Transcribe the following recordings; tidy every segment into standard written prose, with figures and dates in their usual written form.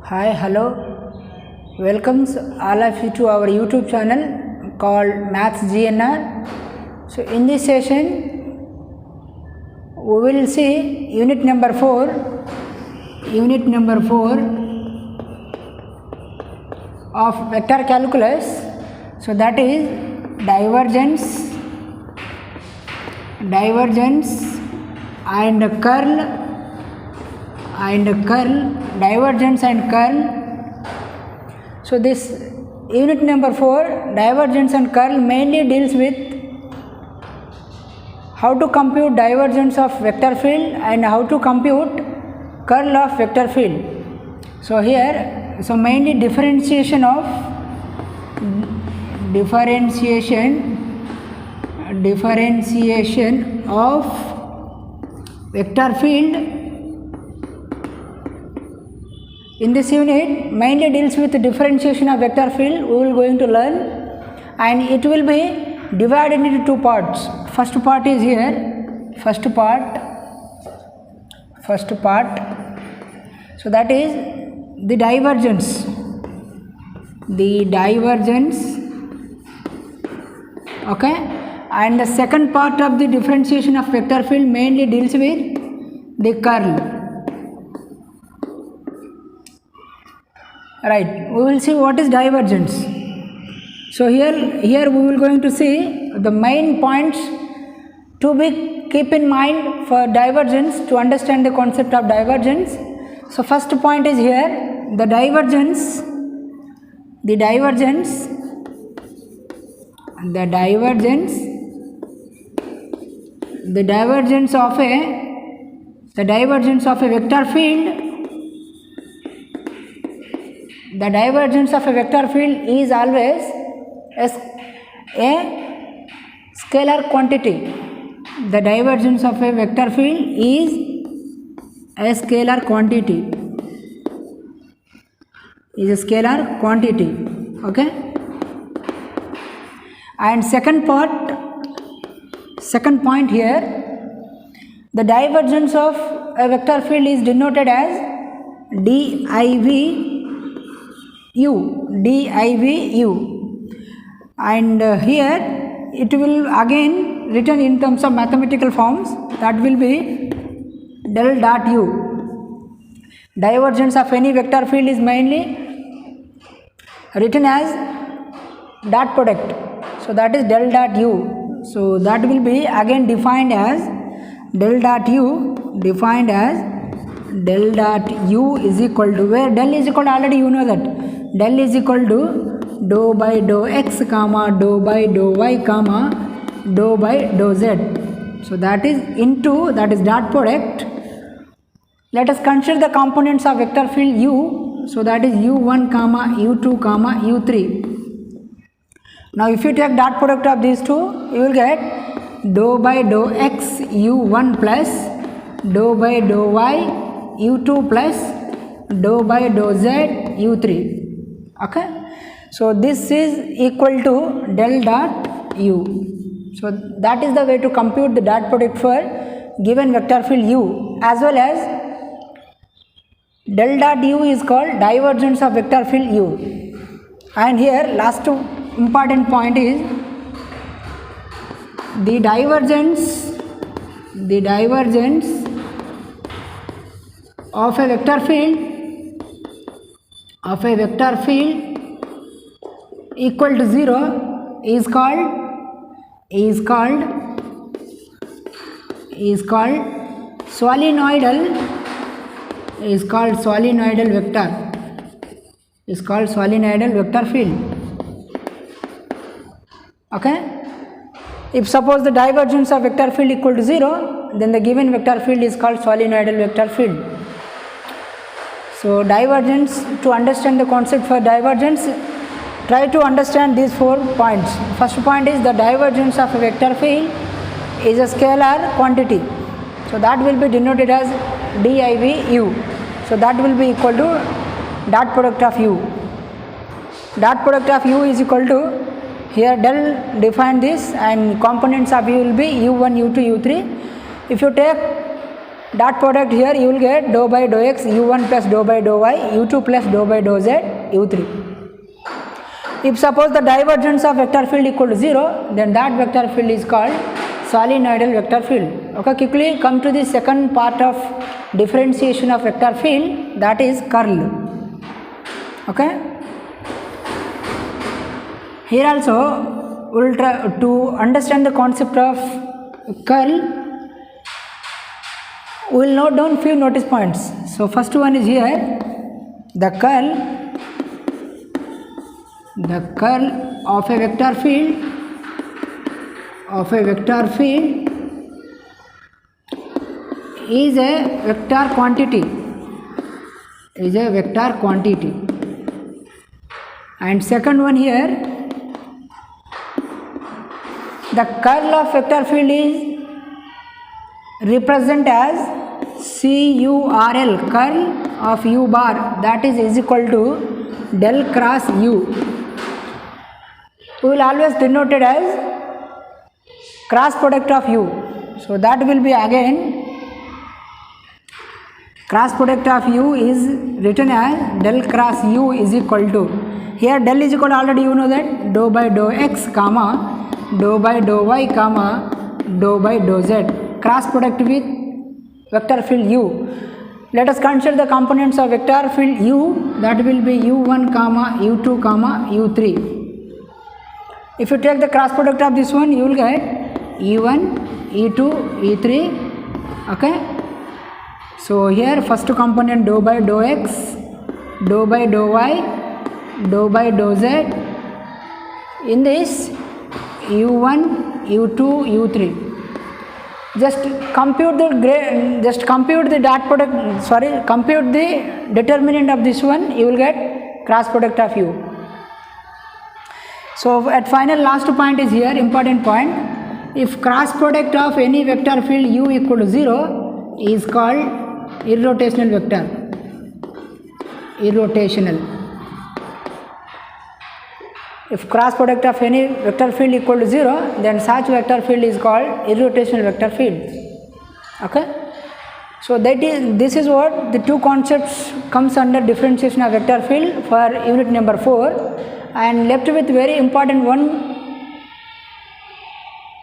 Hi, hello. Welcomes all of you to our YouTube channel called Maths GNR. So, in this session, we will see unit number 4 of vector calculus. So, that is divergence and curl, divergence and curl. So this unit number 4, divergence and curl, mainly deals with how to compute divergence of vector field and how to compute curl of vector field. So here, mainly differentiation of vector field. In this unit, mainly deals with the differentiation of vector field. We will going to learn, and it will be divided into two parts. First part is here. First part. So that is the divergence. Okay, and the second part of the differentiation of vector field mainly deals with the curl. Right, we will see what is divergence. So here we will going to see the main points to be keep in mind for divergence to understand the concept of divergence. So first point is here, the divergence of a vector field. The divergence of a vector field is always a scalar quantity. The divergence of a vector field is a scalar quantity. Okay. And second point here, the divergence of a vector field is denoted as divu, and here it will again written in terms of mathematical forms, that will be del dot u. Divergence of any vector field is mainly written as dot product, so that is del dot u. So that will be again defined as del dot u is equal to, where del is equal to, already you know that del is equal to dou by dou x comma dou by dou y comma dou by dou z. So that is dot product. Let us consider the components of vector field u. So that is u1 comma u2 comma u3. Now if you take dot product of these two, you will get dou by dou x u1 plus dou by dou y u2 plus dou by dou z u3. Okay, so this is equal to del dot u. So that is the way to compute the dot product for given vector field u, as well as del dot u is called divergence of vector field u. And here last important point is the divergence of a vector field equal to 0 is called solenoidal vector field. Okay, if suppose the divergence of vector field equal to 0, then the given vector field is called solenoidal vector field. So divergence, to understand the concept for divergence, try to understand these 4 points. First point is the divergence of a vector field is a scalar quantity. So that will be denoted as divu. So that will be equal to dot product of u. Dot product of u is equal to, here del define this, and components of u will be u1, u2, u3. If you take dot product here you will get dou by dou x u1 plus dou by dou y u2 plus dou by dou z u3. If suppose the divergence of vector field equal to 0, then that vector field is called solenoidal vector field. Okay, quickly come to the second part of differentiation of vector field, that is curl. Okay, here also we will try to understand the concept of curl. We will note down few notice points. So first one is here, the curl of a vector field is a vector quantity, and second one here, the curl of vector field is represent as CURL, curl of u bar, that is equal to del cross u. We will always denote it as cross product of u. So that will be again cross product of u is written as del cross u is equal to, here del is equal to already you know that dou by dou x comma dou by dou y comma dou by dou z, cross product with vector field u. Let us consider the components of vector field u, that will be u1 comma u2 comma u3. If you take the cross product of this one, you will get e1, e2, e3. Okay, so here first component dou by dou x, dou by dou y, dou by dou z. In this u1, u2, u3. Just compute the dot product, compute the determinant of this one, you will get cross product of u. So at final last point is here, important point. If cross product of any vector field u equal to 0 is called irrotational vector. If cross product of any vector field equal to 0, then such vector field is called irrotational vector field. Okay, so this is what the two concepts comes under differentiation of vector field for unit number 4, and left with very important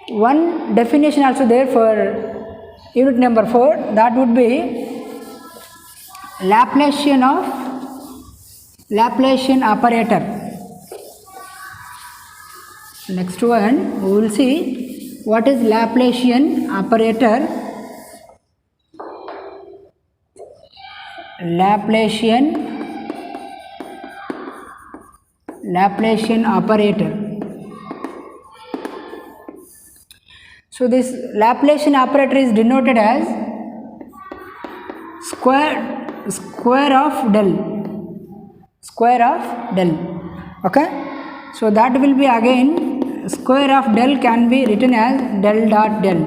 one definition also there for unit number 4, that would be Laplacian operator. Next one we will see what is Laplacian operator. Laplacian operator. So this Laplacian operator is denoted as square of del. Okay, so that will be again square of del can be written as del dot del.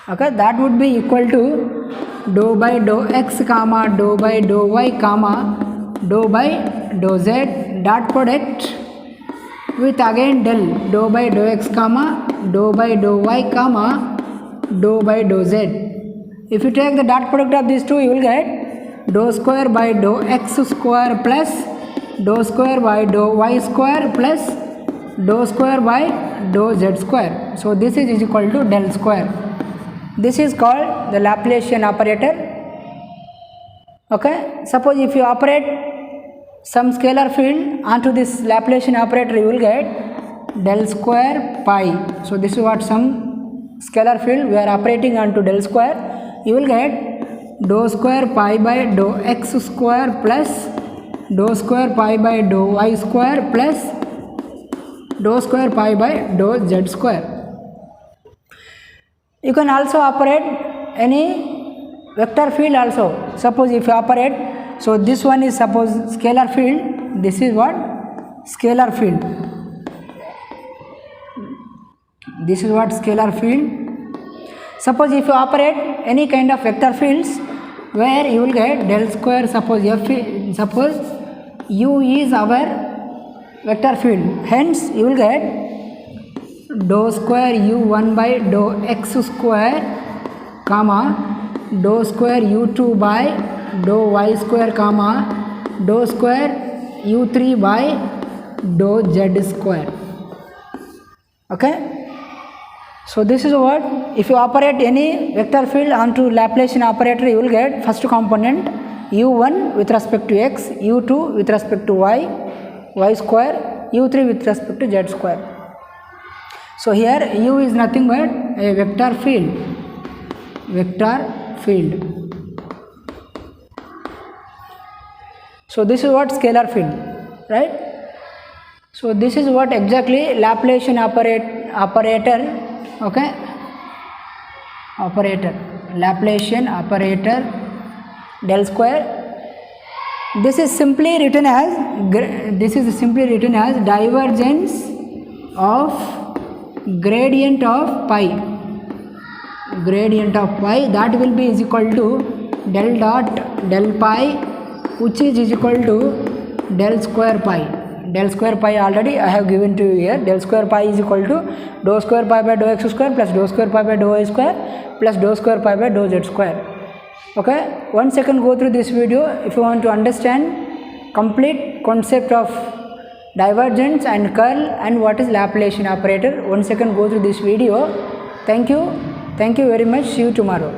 Okay, that would be equal to dou by dou x comma dou by dou y comma dou by dou z dot product with again del dou by dou x comma dou by dou y comma dou by dou z. If you take the dot product of these two, you will get dou square by dou x square plus dou square by dou y square plus dou square by dou z square. So this is equal to del square. This is called the Laplacian operator. Okay, suppose if you operate some scalar field onto this Laplacian operator, you will get del square pi. So this is what some scalar field we are operating onto del square. You will get dou square pi by dou x square plus dou square pi by dou y square plus dou square pi by dou z square. You can also operate any vector field also. Suppose if you operate, so this one is suppose scalar field, this is what scalar field. This is what scalar field. Suppose if you operate any kind of vector fields where you will get del square, suppose u is our vector field, hence you will get dou square u1 by dou x square comma dou square u2 by dou y square comma dou square u3 by dou z square. Okay, so this is what, if you operate any vector field onto Laplacian operator, you will get first component u1 with respect to x, u2 with respect to y square, u3 with respect to z square. So here u is nothing but a vector field. So this is what scalar field, right? So this is what exactly Laplacian operator, okay, Laplacian operator del square. This is simply written as divergence of gradient of pi. That will be is equal to del dot del pi, which is equal to del square pi. Del square pi already I have given to you here. Del square pi is equal to dou square pi by dou x square plus dou square pi by dou y square plus dou square pi by dou z square. Okay, once again go through this video if you want to understand complete concept of divergence and curl and what is Laplacian operator. Once again go through this video. Thank you very much. See you tomorrow.